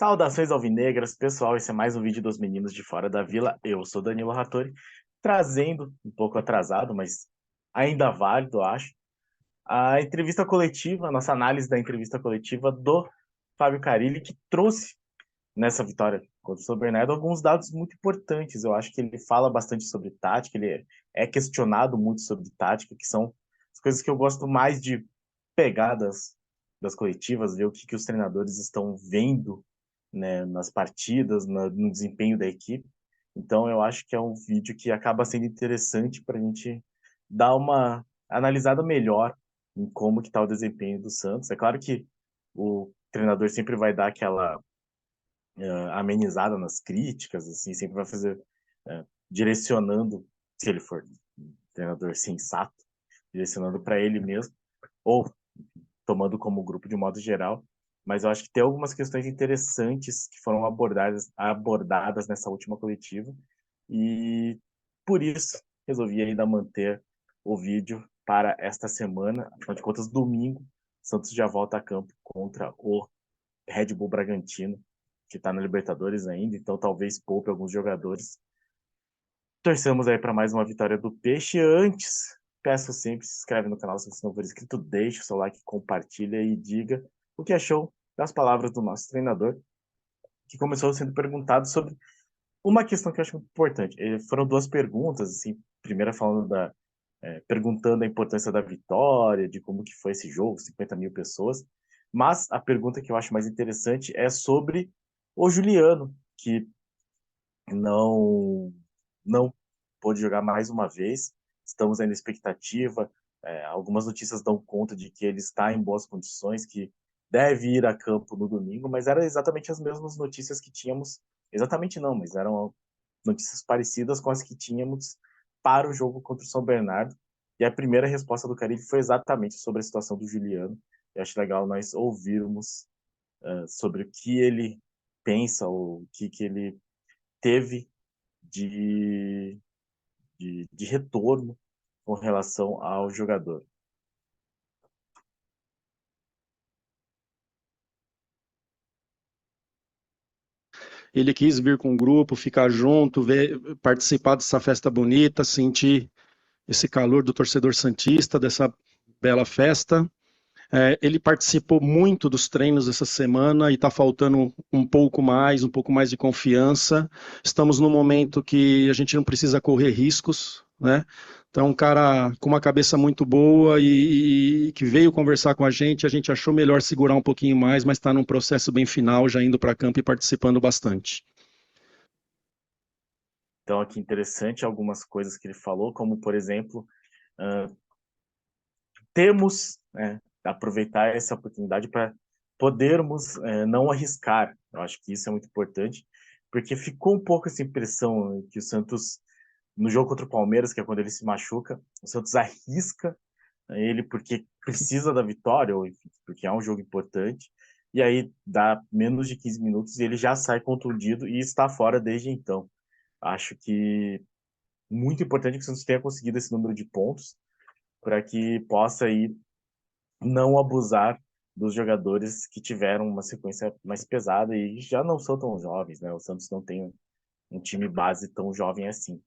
Saudações alvinegras, pessoal. Esse é mais um vídeo dos meninos de fora da vila. Eu sou Danilo Rattori, trazendo, um pouco atrasado, mas ainda válido, acho, a entrevista coletiva, a nossa análise da entrevista coletiva do Fábio Carille, que trouxe nessa vitória contra o São Bernardo alguns dados muito importantes. Eu acho que ele fala bastante sobre tática, ele é questionado muito sobre tática, que são as coisas que eu gosto mais de pegar das coletivas, ver o que os treinadores estão vendo, né, nas partidas, no desempenho da equipe. Então eu acho que é um vídeo que acaba sendo interessante para a gente dar uma analisada melhor em como que está o desempenho do Santos. É claro que o treinador sempre vai dar aquela amenizada nas críticas, assim, sempre vai fazer direcionando, se ele for um treinador sensato, direcionando para ele mesmo, ou tomando como grupo de modo geral. Mas eu acho que tem algumas questões interessantes que foram abordadas nessa última coletiva, e por isso resolvi ainda manter o vídeo para esta semana. Afinal de contas, domingo, Santos já volta a campo contra o Red Bull Bragantino, que está na Libertadores ainda, então talvez poupe alguns jogadores. Torcemos aí para mais uma vitória do Peixe. Antes, peço sempre, se inscreve no canal se você não for inscrito, deixa o seu like, compartilha e diga o que achou das palavras do nosso treinador, que começou sendo perguntado sobre uma questão que eu acho muito importante. Foram duas perguntas, assim, primeira falando perguntando a importância da vitória, de como que foi esse jogo, 50 mil pessoas, mas a pergunta que eu acho mais interessante é sobre o Juliano, que não não pôde jogar mais uma vez. Estamos aí na expectativa. Algumas notícias dão conta de que ele está em boas condições, que deve ir a campo no domingo, mas eram exatamente as mesmas notícias que tínhamos. Exatamente não, mas eram notícias parecidas com as que tínhamos para o jogo contra o São Bernardo. E a primeira resposta do Caribe foi exatamente sobre a situação do Juliano. Eu acho legal nós ouvirmos sobre o que ele pensa, ou o que ele teve de, de retorno com relação ao jogador. Ele quis vir com o grupo, ficar junto, ver, participar dessa festa bonita, sentir esse calor do torcedor santista, dessa bela festa. Ele participou muito dos treinos essa semana e está faltando um pouco mais de confiança. Estamos num momento que a gente não precisa correr riscos, né? Então, um cara com uma cabeça muito boa e que veio conversar com a gente achou melhor segurar um pouquinho mais, mas está num processo bem final, já indo para campo e participando bastante. Então, aqui interessante algumas coisas que ele falou, como, por exemplo, temos, né, aproveitar essa oportunidade para podermos não arriscar. Eu acho que isso é muito importante, porque ficou um pouco essa impressão que o Santos, no jogo contra o Palmeiras, que é quando ele se machuca, o Santos arrisca ele porque precisa da vitória, ou enfim, porque é um jogo importante, e aí dá menos de 15 minutos e ele já sai contundido e está fora desde então. Acho que muito importante que o Santos tenha conseguido esse número de pontos para que possa aí não abusar dos jogadores que tiveram uma sequência mais pesada e já não são tão jovens, né? O Santos não tem um time base tão jovem assim.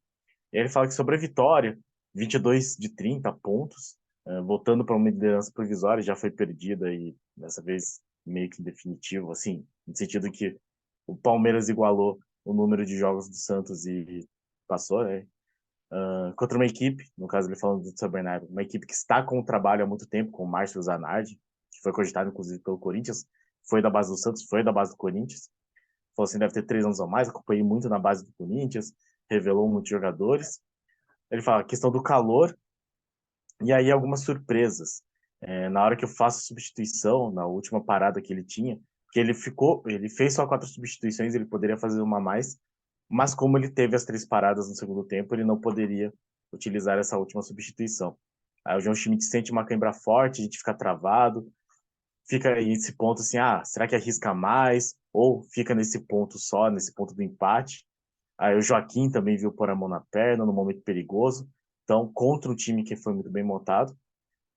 E ele fala que sobre a vitória, 22 de 30 pontos, voltando para uma liderança provisória, já foi perdida e dessa vez meio que definitivo, assim, no sentido que o Palmeiras igualou o número de jogos do Santos e passou, né? Contra uma equipe, no caso ele falando do São Bernardo, uma equipe que está com o trabalho há muito tempo, com o Márcio Zanardi, que foi cogitado inclusive pelo Corinthians, foi da base do Santos, foi da base do Corinthians, falou assim, deve ter 3 anos ou mais, acompanhei muito na base do Corinthians, revelou muitos jogadores. Ele fala a questão do calor e aí algumas surpresas. Na hora que eu faço a substituição, na última parada que ele tinha, que ele fez só 4 substituições, ele poderia fazer uma a mais, mas como ele teve as 3 paradas no segundo tempo, ele não poderia utilizar essa última substituição. Aí o João Schmidt sente uma cãibra forte, a gente fica travado, fica aí esse ponto assim, será que arrisca mais? Ou fica nesse ponto só, nesse ponto do empate? Aí o Joaquim também viu pôr a mão na perna, num momento perigoso. Então, contra um time que foi muito bem montado.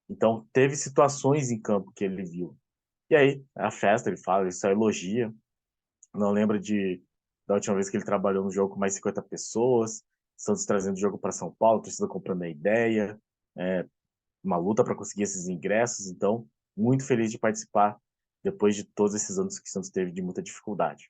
Então, teve situações em campo que ele viu. E aí, a festa, ele fala, ele só elogia. Não lembro da última vez que ele trabalhou no jogo com mais 50 pessoas, Santos trazendo o jogo para São Paulo, torcida comprando a ideia, uma luta para conseguir esses ingressos. Então, muito feliz de participar depois de todos esses anos que o Santos teve de muita dificuldade.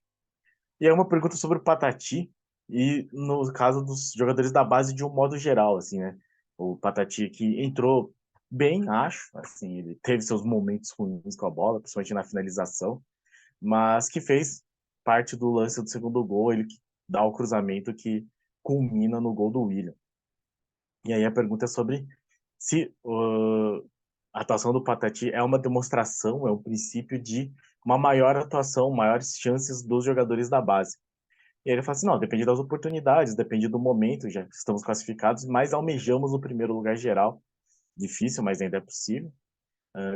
E aí uma pergunta sobre o Patati e no caso dos jogadores da base de um modo geral, assim, né? O Patati que entrou bem, acho, assim, ele teve seus momentos ruins com a bola, principalmente na finalização, mas que fez parte do lance do segundo gol, ele que dá o cruzamento que culmina no gol do William. E aí a pergunta é sobre se a atuação do Patati é uma demonstração, é um princípio de uma maior atuação, maiores chances dos jogadores da base. E aí ele fala assim, não, depende das oportunidades, depende do momento, já que estamos classificados, mas almejamos o primeiro lugar geral. Difícil, mas ainda é possível.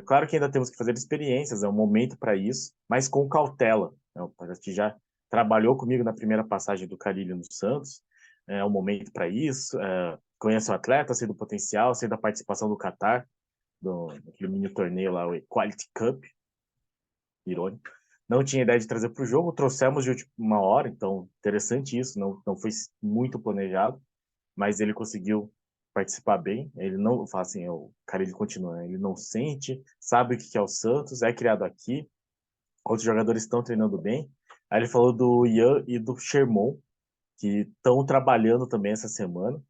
Claro que ainda temos que fazer experiências, é um momento para isso, mas com cautela. O Patati já trabalhou comigo na primeira passagem do Carille no Santos, é um momento para isso, conhece o atleta, sei do potencial, sei da participação do Qatar, daquele mini torneio lá, o Equality Cup, irônico. Não tinha ideia de trazer para o jogo, trouxemos de última hora, então interessante isso, não foi muito planejado, mas ele conseguiu participar bem. Ele não, fala assim, o cara ele continua, né? Ele não sente, sabe o que é o Santos, é criado aqui, outros jogadores estão treinando bem. Aí ele falou do Ian e do Sherman, que estão trabalhando também essa semana.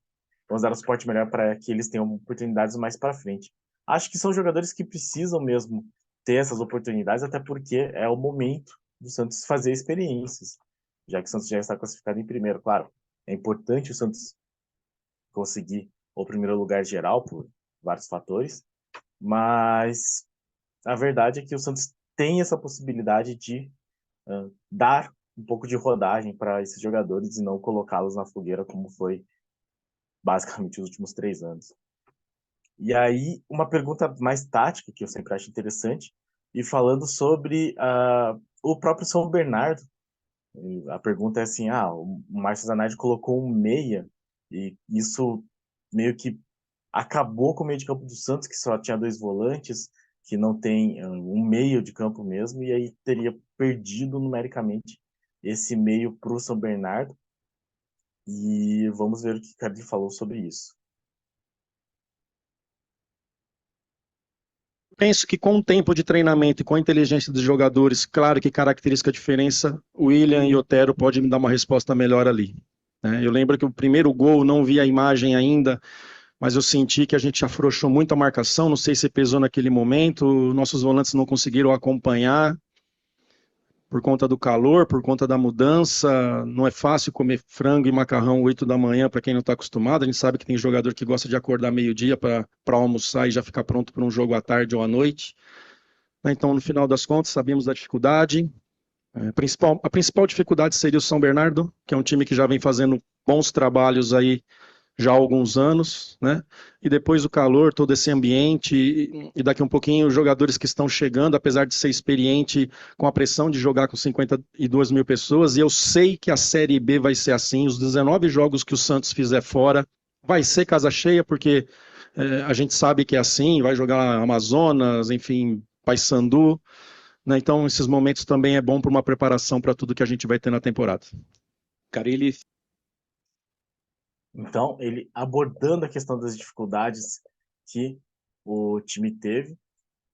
Vamos dar um suporte melhor para que eles tenham oportunidades mais para frente. Acho que são jogadores que precisam mesmo ter essas oportunidades, até porque é o momento do Santos fazer experiências, já que o Santos já está classificado em primeiro. Claro, é importante o Santos conseguir o primeiro lugar geral por vários fatores, mas a verdade é que o Santos tem essa possibilidade de dar um pouco de rodagem para esses jogadores e não colocá-los na fogueira como foi basicamente os últimos 3 anos. E aí, uma pergunta mais tática, que eu sempre acho interessante, e falando sobre o próprio São Bernardo. A pergunta é assim, o Márcio Zanardi colocou um meia, e isso meio que acabou com o meio de campo do Santos, que só tinha dois volantes, que não tem um meio de campo mesmo, e aí teria perdido numericamente esse meio para o São Bernardo. E vamos ver o que o Cardi falou sobre isso. Penso que com o tempo de treinamento e com a inteligência dos jogadores, claro que característica a diferença, o William e o Otero podem me dar uma resposta melhor ali. Né? Eu lembro que o primeiro gol, não vi a imagem ainda, mas eu senti que a gente afrouxou muito a marcação, não sei se pesou naquele momento, nossos volantes não conseguiram acompanhar, por conta do calor, por conta da mudança, não é fácil comer frango e macarrão 8 da manhã para quem não está acostumado. A gente sabe que tem jogador que gosta de acordar meio-dia para almoçar e já ficar pronto para um jogo à tarde ou à noite. Então, no final das contas, sabemos da dificuldade. A principal dificuldade seria o São Bernardo, que é um time que já vem fazendo bons trabalhos aí já há alguns anos, né? E depois o calor, todo esse ambiente, e daqui um pouquinho os jogadores que estão chegando, apesar de ser experiente, com a pressão de jogar com 52 mil pessoas, e eu sei que a Série B vai ser assim, os 19 jogos que o Santos fizer fora, vai ser casa cheia, porque a gente sabe que é assim, vai jogar Amazonas, enfim, Paysandu, né? Então esses momentos também é bom para uma preparação para tudo que a gente vai ter na temporada. Carille. Então, ele abordando a questão das dificuldades que o time teve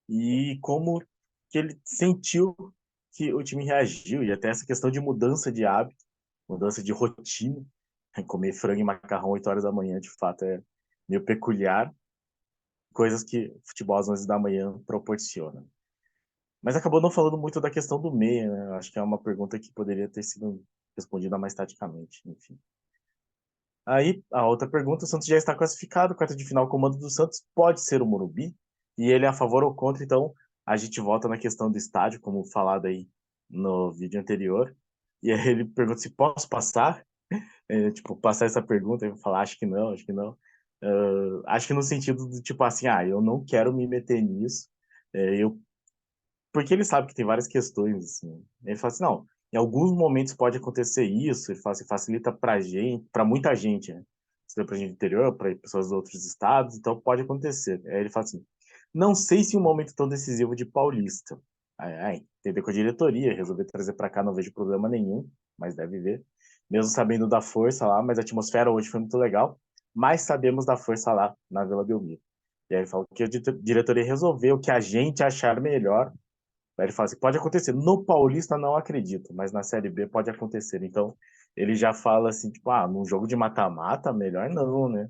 e como que ele sentiu que o time reagiu, e até essa questão de mudança de hábito, mudança de rotina. Comer frango e macarrão 8 horas da manhã, de fato, é meio peculiar, coisas que o futebol às 11 da manhã proporciona. Mas acabou não falando muito da questão do meia, né? Acho que é uma pergunta que poderia ter sido respondida mais taticamente, enfim. Aí, a outra pergunta, o Santos já está classificado, quarta de final, o comando do Santos pode ser o Morumbi, e ele é a favor ou contra, então a gente volta na questão do estádio, como falado aí no vídeo anterior, e aí ele pergunta se posso passar, tipo, passar essa pergunta, e eu falar, acho que não, acho que não. Acho que no sentido do tipo assim, eu não quero me meter nisso, eu porque ele sabe que tem várias questões, assim. Ele fala assim, não, em alguns momentos pode acontecer isso, ele fala assim, facilita pra gente, pra muita gente, né? Facilita pra gente do interior, pra pessoas de outros estados, então pode acontecer. Aí ele fala assim, não sei se um momento tão decisivo de Paulista. entender com a diretoria, resolver trazer para cá, não vejo problema nenhum, mas deve ver. Mesmo sabendo da força lá, mas a atmosfera hoje foi muito legal, mas sabemos da força lá na Vila Belmiro. E aí ele falou que a diretoria resolveu o que a gente achar melhor. Aí ele fala assim, pode acontecer. No Paulista não acredito, mas na Série B pode acontecer. Então, ele já fala assim, tipo, num jogo de mata-mata, melhor não, né?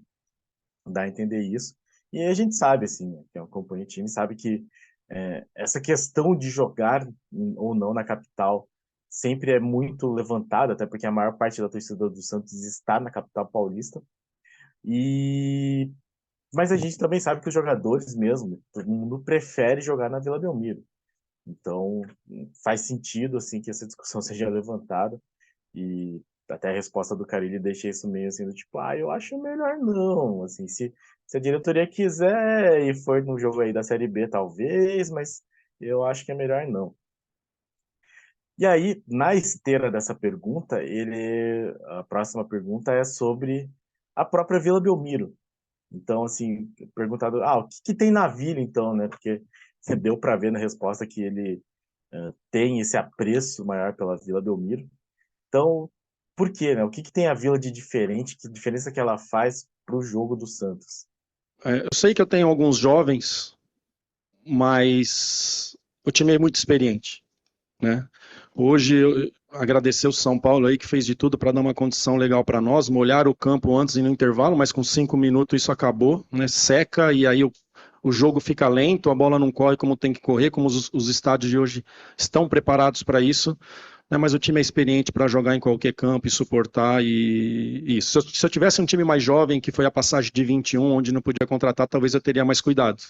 Dá a entender isso. E aí a gente sabe, assim, né, que é um componente time, sabe que essa questão de jogar ou não na capital sempre é muito levantada, até porque a maior parte da torcida do Santos está na capital paulista. E mas a gente também sabe que os jogadores mesmo, todo mundo prefere jogar na Vila Belmiro. Então, faz sentido assim que essa discussão seja levantada e até a resposta do Carille deixa isso meio assim do tipo, eu acho melhor não, assim, se a diretoria quiser e for no jogo aí da Série B talvez, mas eu acho que é melhor não. E aí, na esteira dessa pergunta, a próxima pergunta é sobre a própria Vila Belmiro. Então, assim, perguntado, o que tem na vila então, né? Porque você deu para ver na resposta que ele tem esse apreço maior pela Vila Belmiro. Então, por quê, né? O que tem a Vila de diferente? Que diferença que ela faz para o jogo do Santos? Eu sei que eu tenho alguns jovens, mas o time é muito experiente, né? Hoje, eu agradecer o São Paulo aí que fez de tudo para dar uma condição legal para nós, molhar o campo antes e no intervalo, mas com 5 minutos isso acabou, né? Seca e aí o jogo fica lento, a bola não corre como tem que correr, como os estádios de hoje estão preparados para isso, né? Mas o time é experiente para jogar em qualquer campo e suportar e isso. Se eu tivesse um time mais jovem, que foi a passagem de 21, onde não podia contratar, talvez eu teria mais cuidado.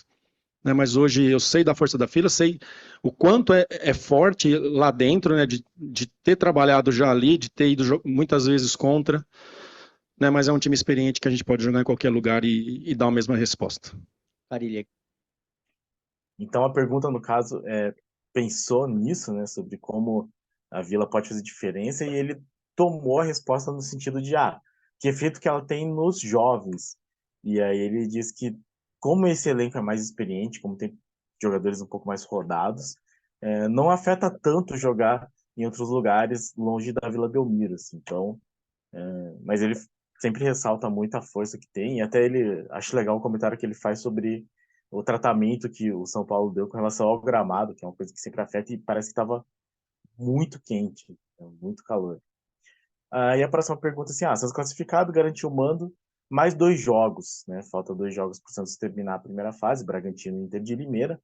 Né, mas hoje eu sei da força da fila, sei o quanto é forte lá dentro, né, de ter trabalhado já ali, de ter ido muitas vezes contra, né, mas é um time experiente que a gente pode jogar em qualquer lugar e dar a mesma resposta. Carilha. Então, a pergunta, no caso, pensou nisso, né, sobre como a Vila pode fazer diferença, e ele tomou a resposta no sentido de, que efeito que ela tem nos jovens. E aí ele diz que, como esse elenco é mais experiente, como tem jogadores um pouco mais rodados, não afeta tanto jogar em outros lugares longe da Vila Belmiro, assim. Então, mas ele sempre ressalta muito a força que tem, e até ele acho legal o comentário que ele faz sobre o tratamento que o São Paulo deu com relação ao gramado, que é uma coisa que sempre afeta e parece que estava muito quente, muito calor. E a próxima pergunta é assim, Santos classificado, garantiu o mando, mais 2 jogos, né? Falta 2 jogos para o Santos terminar a primeira fase, Bragantino e Inter de Limeira.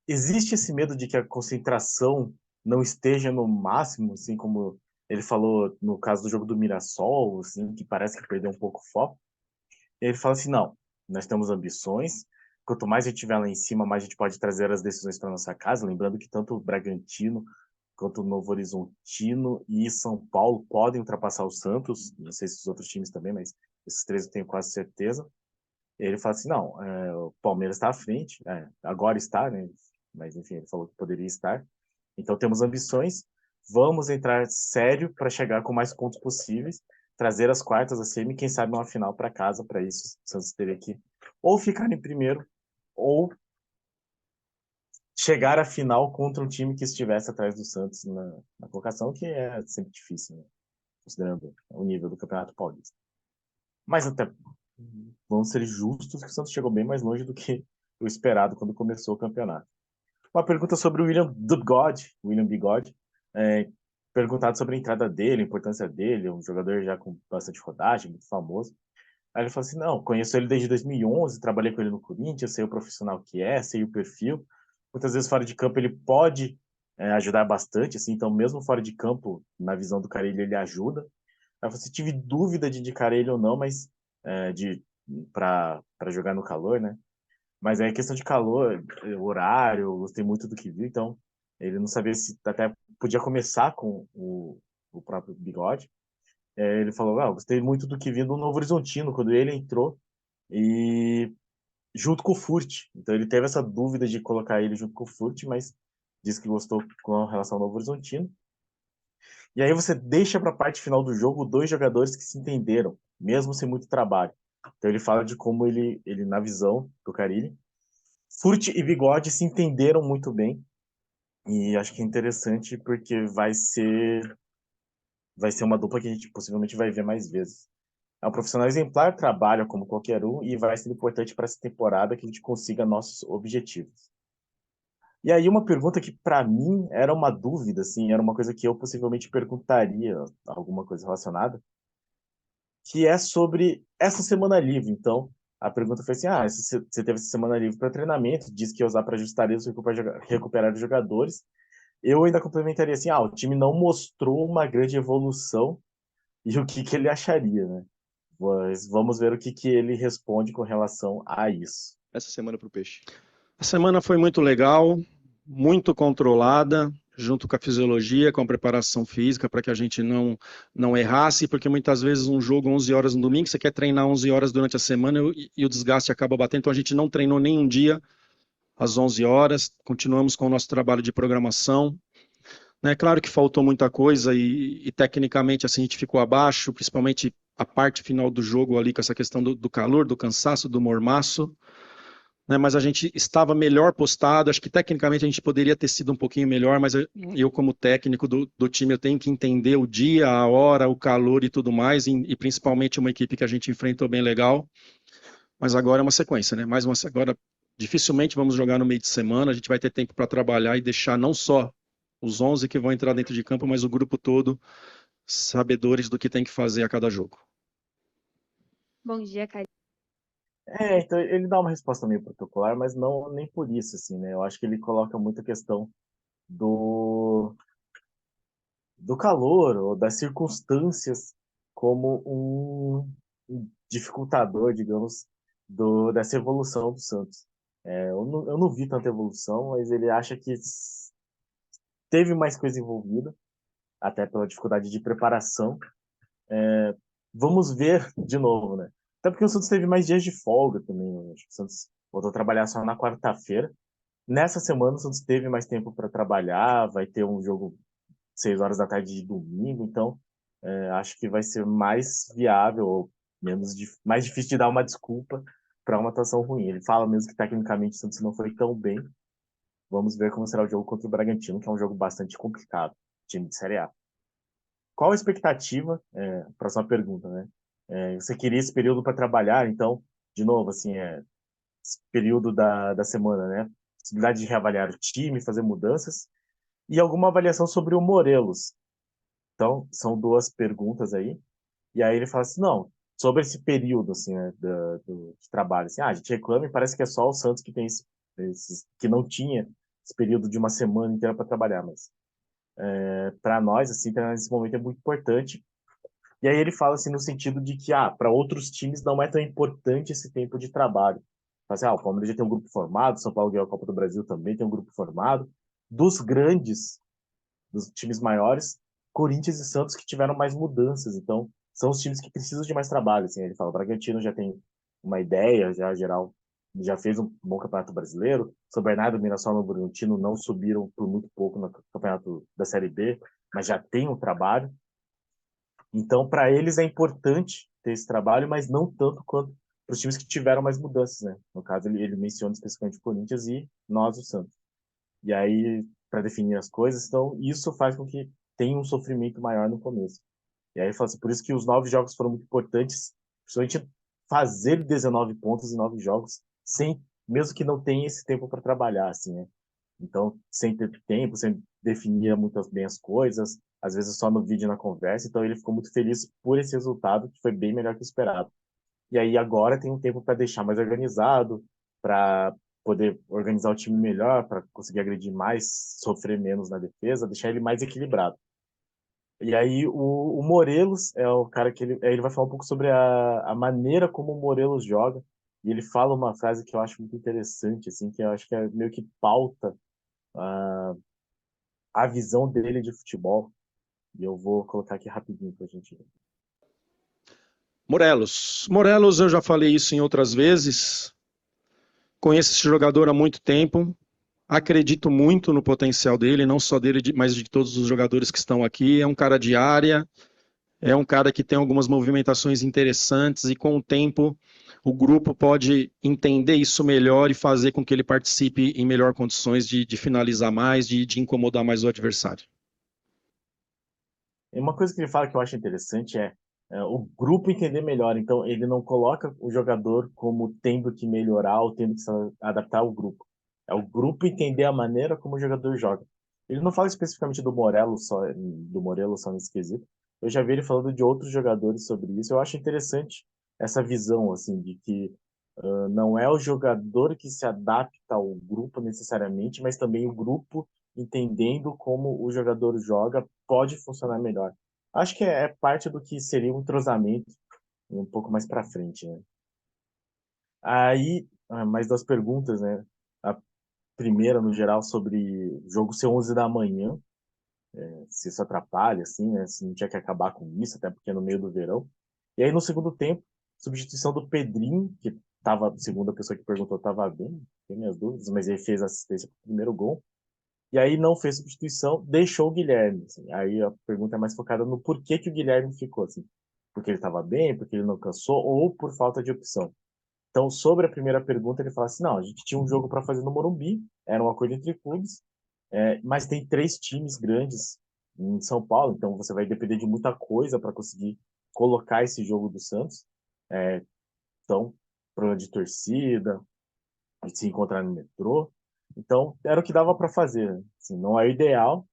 Existe esse medo de que a concentração não esteja no máximo, assim como ele falou no caso do jogo do Mirassol, assim, que parece que perdeu um pouco o foco. Ele fala assim, não, nós temos ambições, quanto mais a gente estiver lá em cima, mais a gente pode trazer as decisões para nossa casa, lembrando que tanto o Bragantino quanto o Novo Horizontino e São Paulo podem ultrapassar o Santos, não sei se os outros times também, mas esses 3 eu tenho quase certeza. Ele fala assim, não, o Palmeiras está à frente, agora está, né? Mas enfim, ele falou que poderia estar. Então temos ambições, vamos entrar sério para chegar com mais pontos possíveis, trazer as quartas, a semi, quem sabe uma final para casa. Para isso, o Santos teria que ou ficar em primeiro ou chegar à final contra um time que estivesse atrás do Santos na colocação, que é sempre difícil, né? Considerando o nível do Campeonato Paulista. Mas até vamos ser justos que o Santos chegou bem mais longe do que o esperado quando começou o campeonato. Uma pergunta sobre o William Bigode, perguntado sobre a entrada dele, a importância dele, um jogador já com bastante rodagem, muito famoso. Aí ele falou assim, não, conheço ele desde 2011, trabalhei com ele no Corinthians, sei o profissional que é, sei o perfil. Muitas vezes fora de campo ele pode ajudar bastante, assim, então mesmo fora de campo, na visão do Carille, ele ajuda. Aí você tive dúvida de indicar ele ou não, mas para jogar no calor, né? Mas aí questão de calor, horário, eu gostei muito do que vi, então ele não sabia se até podia começar com o próprio Bigode. Ele falou, gostei muito do que vi do Novo Horizontino, quando ele entrou, e junto com o Furt. Então ele teve essa dúvida de colocar ele junto com o Furt, mas disse que gostou com relação ao Novo Horizontino. E aí você deixa para a parte final do jogo 2 jogadores que se entenderam, mesmo sem muito trabalho. Então ele fala de como ele na visão do Carille, Furt e Bigode se entenderam muito bem E acho que é interessante porque vai ser uma dupla que a gente possivelmente vai ver mais vezes. É um profissional exemplar, trabalha como qualquer um e vai ser importante para essa temporada que a gente consiga nossos objetivos. E aí uma pergunta que para mim era uma dúvida, assim, era uma coisa que eu possivelmente perguntaria, alguma coisa relacionada, que é sobre essa semana livre. Então, a pergunta foi assim: ah, você teve essa semana livre para treinamento, disse que ia usar para ajustar isso, recuperar os jogadores. Eu ainda complementaria assim: ah, o time não mostrou uma grande evolução e o que que ele acharia, né? Mas vamos ver o que que ele responde com relação a isso. Essa semana para o Peixe. A semana foi muito legal, muito controlada, junto com a fisiologia, com a preparação física, para que a gente não errasse, porque muitas vezes um jogo 11 horas no domingo, você quer treinar 11 horas durante a semana e o desgaste acaba batendo, então a gente não treinou nem um dia às 11 horas, continuamos com o nosso trabalho de programação. É claro que faltou muita coisa e tecnicamente assim, a gente ficou abaixo, principalmente a parte final do jogo ali, com essa questão do calor, do cansaço, do mormaço, né, mas a gente estava melhor postado, acho que tecnicamente a gente poderia ter sido um pouquinho melhor, mas eu como técnico do time, eu tenho que entender o dia, a hora, o calor e tudo mais, e principalmente uma equipe que a gente enfrentou bem legal, mas agora é uma sequência, né? Agora dificilmente vamos jogar no meio de semana, a gente vai ter tempo para trabalhar e deixar não só os 11 que vão entrar dentro de campo, mas o grupo todo sabedores do que tem que fazer a cada jogo. Bom dia, Karine. Então ele dá uma resposta meio protocolar, mas não nem por isso, assim, né? Eu acho que ele coloca muita questão do, do calor ou das circunstâncias como um dificultador, digamos, dessa evolução do Santos. Eu não vi tanta evolução, mas ele acha que teve mais coisa envolvida, até pela dificuldade de preparação. Vamos ver de novo, né? Até porque o Santos teve mais dias de folga também, né? Acho que o Santos voltou a trabalhar só na quarta-feira. Nessa semana, o Santos teve mais tempo para trabalhar, vai ter um jogo 6 horas da tarde de domingo, então acho que vai ser mais viável, ou mais difícil de dar uma desculpa para uma atuação ruim. Ele fala mesmo que tecnicamente o Santos não foi tão bem. Vamos ver como será o jogo contra o Bragantino, que é um jogo bastante complicado, time de Série A. Qual a expectativa? Próxima pergunta, né? Você queria esse período para trabalhar, então, de novo, assim, esse período da semana, né? Possibilidade de reavaliar o time, fazer mudanças e alguma avaliação sobre o Morelos. Então, são duas perguntas aí. E aí ele fala assim, não, sobre esse período, assim, né, de trabalho. Assim, a gente reclama e parece que é só o Santos que tem que não tinha esse período de uma semana inteira para trabalhar, mas para nós, assim, treinar nesse momento é muito importante. E aí ele fala assim no sentido de que, para outros times não é tão importante esse tempo de trabalho. Fala assim, o Palmeiras já tem um grupo formado, São Paulo ganhou a Copa do Brasil também tem um grupo formado. Dos grandes, dos times maiores, Corinthians e Santos que tiveram mais mudanças. Então, são os times que precisam de mais trabalho. Assim, ele fala, o Bragantino já tem uma ideia, já geral, já fez um bom campeonato brasileiro. São Bernardo, Mirassol e Bragantino não subiram por muito pouco no campeonato da Série B, mas já tem um trabalho. Então, para eles é importante ter esse trabalho, mas não tanto quanto para os times que tiveram mais mudanças, né? No caso, ele menciona especificamente o Corinthians e nós, o Santos. E aí, para definir as coisas, então, isso faz com que tenha um sofrimento maior no começo. E aí, fala assim, por isso que os 9 jogos foram muito importantes, principalmente fazer 19 pontos em 9 jogos, mesmo que não tenha esse tempo para trabalhar, assim, né? Então, sem ter tempo, sem definir muito bem as coisas, às vezes só no vídeo e na conversa. Então, ele ficou muito feliz por esse resultado, que foi bem melhor que o esperado. E aí, agora tem um tempo para deixar mais organizado, para poder organizar o time melhor, para conseguir agredir mais, sofrer menos na defesa, deixar ele mais equilibrado. E aí, o Morelos é o cara que ele vai falar um pouco sobre a maneira como o Morelos joga. E ele fala uma frase que eu acho muito interessante, assim, que eu acho que é meio que pauta a visão dele de futebol. E eu vou colocar aqui rapidinho para a gente ver. Morelos, eu já falei isso em outras vezes. Conheço esse jogador há muito tempo. Acredito muito no potencial dele, não só dele, mas de todos os jogadores que estão aqui. É um cara de área, é um cara que tem algumas movimentações interessantes e com o tempo o grupo pode entender isso melhor e fazer com que ele participe em melhor condições de finalizar mais, de incomodar mais o adversário. E uma coisa que ele fala que eu acho interessante é o grupo entender melhor. Então, ele não coloca o jogador como tendo que melhorar ou tendo que se adaptar ao grupo. É o grupo entender a maneira como o jogador joga. Ele não fala especificamente do Morello só nesse quesito. Eu já vi ele falando de outros jogadores sobre isso. Eu acho interessante essa visão, assim, de que não é o jogador que se adapta ao grupo necessariamente, mas também o grupo entendendo como o jogador joga pode funcionar melhor. Acho que é parte do que seria um entrosamento um pouco mais para frente, né? Aí, mais duas perguntas, né? A primeira, no geral, sobre o jogo ser 11 da manhã, se isso atrapalha, assim, né? Se não tinha que acabar com isso, até porque é no meio do verão. E aí, no segundo tempo, substituição do Pedrinho, que estava, segundo a pessoa que perguntou, estava bem, tem minhas dúvidas, mas ele fez assistência para o primeiro gol. E aí não fez substituição, deixou o Guilherme. Assim. Aí a pergunta é mais focada no porquê que o Guilherme ficou. Assim. Porque ele estava bem, porque ele não cansou, ou por falta de opção. Então, sobre a primeira pergunta, ele fala assim: não, a gente tinha um jogo para fazer no Morumbi, era um acordo entre clubes, mas tem três times grandes em São Paulo, então você vai depender de muita coisa para conseguir colocar esse jogo do Santos. Então, problema de torcida, de se encontrar no metrô. Então, era o que dava para fazer. Né? Assim, não é o ideal.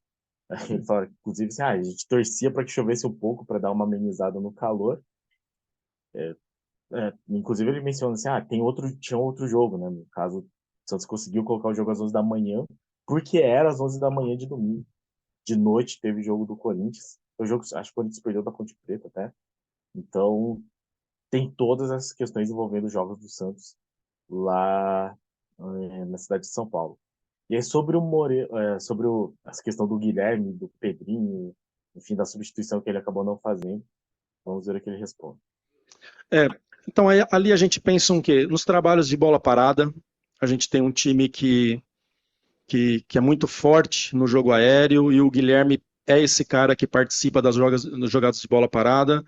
Ele fala, inclusive, assim, a gente torcia para que chovesse um pouco para dar uma amenizada no calor. Inclusive, ele menciona assim, tinha outro jogo, né? No caso, o Santos conseguiu colocar o jogo às 11 da manhã, porque era às 11 da manhã de domingo. De noite teve jogo do Corinthians. O jogo, acho que o Corinthians perdeu da Ponte Preta até. Então, tem todas essas questões envolvendo os jogos do Santos lá na cidade de São Paulo. E aí sobre essa questão do Guilherme, do Pedrinho, enfim, da substituição que ele acabou não fazendo, vamos ver o que ele responde. É, então ali a gente pensa um quê? Nos trabalhos de bola parada, a gente tem um time que é muito forte no jogo aéreo e o Guilherme é esse cara que participa das jogadas de bola parada.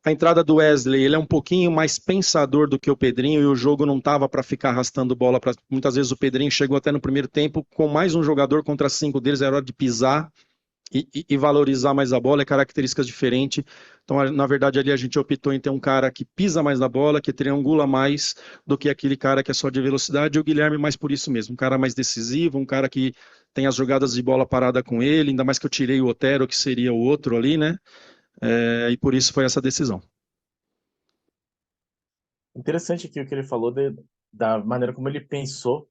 A entrada do Wesley, ele é um pouquinho mais pensador do que o Pedrinho e o jogo não estava para ficar arrastando bola. Muitas vezes o Pedrinho chegou até no primeiro tempo com mais um jogador contra cinco deles, era hora de pisar e valorizar mais a bola, é características diferentes. Então, na verdade, ali a gente optou em ter um cara que pisa mais na bola, que triangula mais do que aquele cara que é só de velocidade, e o Guilherme mais por isso mesmo, um cara mais decisivo, um cara que tem as jogadas de bola parada com ele, ainda mais que eu tirei o Otero, que seria o outro ali, né? E por isso foi essa decisão. Interessante aqui o que ele falou da maneira como ele pensou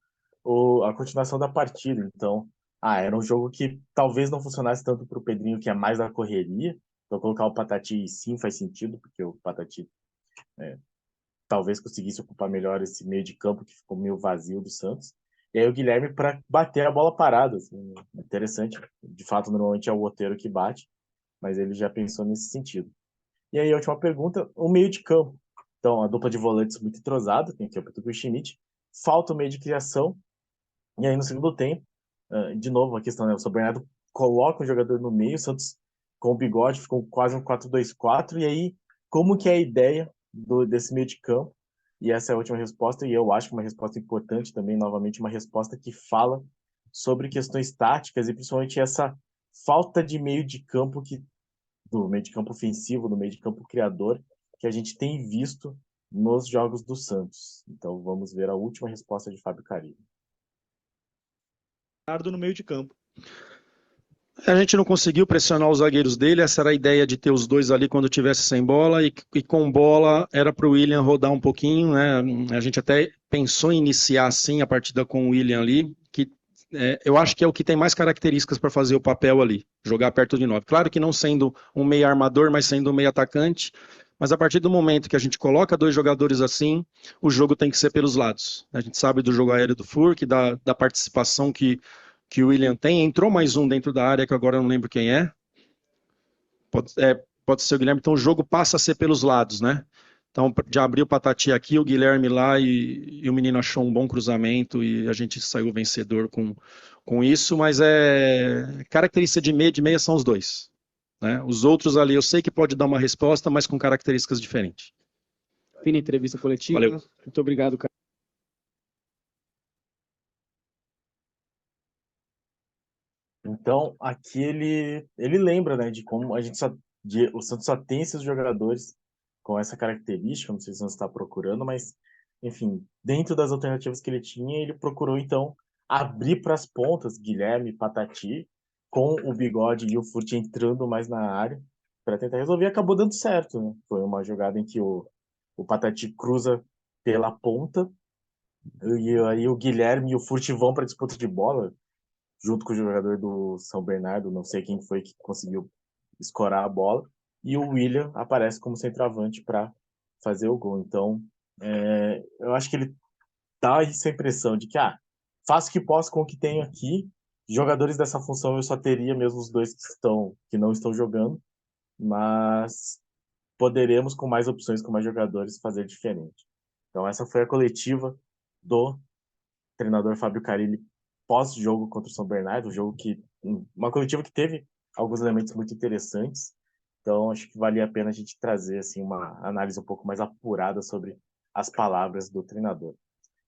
a continuação da partida. Então, era um jogo que talvez não funcionasse tanto para o Pedrinho, que é mais da correria. Então, colocar o Patati sim faz sentido, porque o Patati talvez conseguisse ocupar melhor esse meio de campo que ficou meio vazio do Santos. E aí o Guilherme para bater a bola parada. Assim, interessante. De fato, normalmente é o Otero que bate, mas ele já pensou nesse sentido. E aí a última pergunta, o meio de campo. Então, a dupla de volantes muito entrosada, tem aqui o Pituca e o Schmidt. Falta o meio de criação. E aí no segundo tempo, de novo a questão, né? O São Bernardo coloca um jogador no meio, o Santos com o Bigode ficou quase um 4-2-4. E aí, como que é a ideia desse meio de campo? E essa é a última resposta, e eu acho que uma resposta importante também, novamente, uma resposta que fala sobre questões táticas e principalmente essa falta de meio de campo do meio de campo ofensivo, do meio de campo criador, que a gente tem visto nos jogos do Santos. Então vamos ver a última resposta de Fábio Carilli. No meio de campo. A gente não conseguiu pressionar os zagueiros dele, essa era a ideia de ter os dois ali quando tivesse sem bola, e com bola era para o William rodar um pouquinho, né? A gente até pensou em iniciar assim a partida com o William ali, que eu acho que é o que tem mais características para fazer o papel ali, jogar perto de 9. Claro que não sendo um meio armador, mas sendo um meio atacante, mas a partir do momento que a gente coloca dois jogadores assim, o jogo tem que ser pelos lados. A gente sabe do jogo aéreo do Furk, da participação que o William tem. Entrou mais um dentro da área, que agora eu não lembro quem é. Pode ser o Guilherme. Então o jogo passa a ser pelos lados, né? Então já abriu o Patati aqui, o Guilherme lá, e o menino achou um bom cruzamento e a gente saiu vencedor com isso, mas característica de meia são os dois. Né? Os outros ali eu sei que pode dar uma resposta, mas com características diferentes. Fim da entrevista coletiva. Valeu. Muito obrigado, cara. Então, aqui ele lembra, né, de como o Santos só tem esses jogadores com essa característica, não sei se você está procurando, mas, enfim, dentro das alternativas que ele tinha, ele procurou, então, abrir para as pontas, Guilherme, Patati, com o Bigode e o Furt entrando mais na área para tentar resolver, e acabou dando certo, né? Foi uma jogada em que o Patati cruza pela ponta, e aí o Guilherme e o Furt vão para a disputa de bola, junto com o jogador do São Bernardo, não sei quem foi que conseguiu escorar a bola, e o William aparece como centroavante para fazer o gol. Então, eu acho que ele dá essa impressão de que, faço o que posso com o que tenho aqui, jogadores dessa função eu só teria mesmo os dois que não estão jogando, mas poderemos, com mais opções, com mais jogadores, fazer diferente. Então, essa foi a coletiva do treinador Fábio Carille pós-jogo contra o São Bernardo, uma coletiva que teve alguns elementos muito interessantes. Então, acho que valia a pena a gente trazer assim uma análise um pouco mais apurada sobre as palavras do treinador.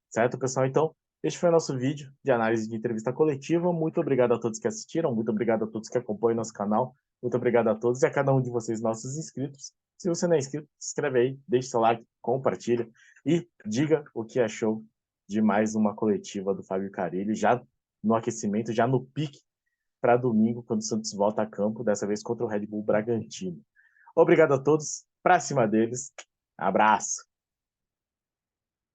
Certo, pessoal? Então, este foi o nosso vídeo de análise de entrevista coletiva. Muito obrigado a todos que assistiram, muito obrigado a todos que acompanham nosso canal, muito obrigado a todos e a cada um de vocês, nossos inscritos. Se você não é inscrito, se inscreve aí, deixe seu like, compartilha e diga o que achou de mais uma coletiva do Fábio Carille, já no aquecimento, já no pique para domingo, quando o Santos volta a campo, dessa vez contra o Red Bull Bragantino. Obrigado a todos, pra cima deles, abraço!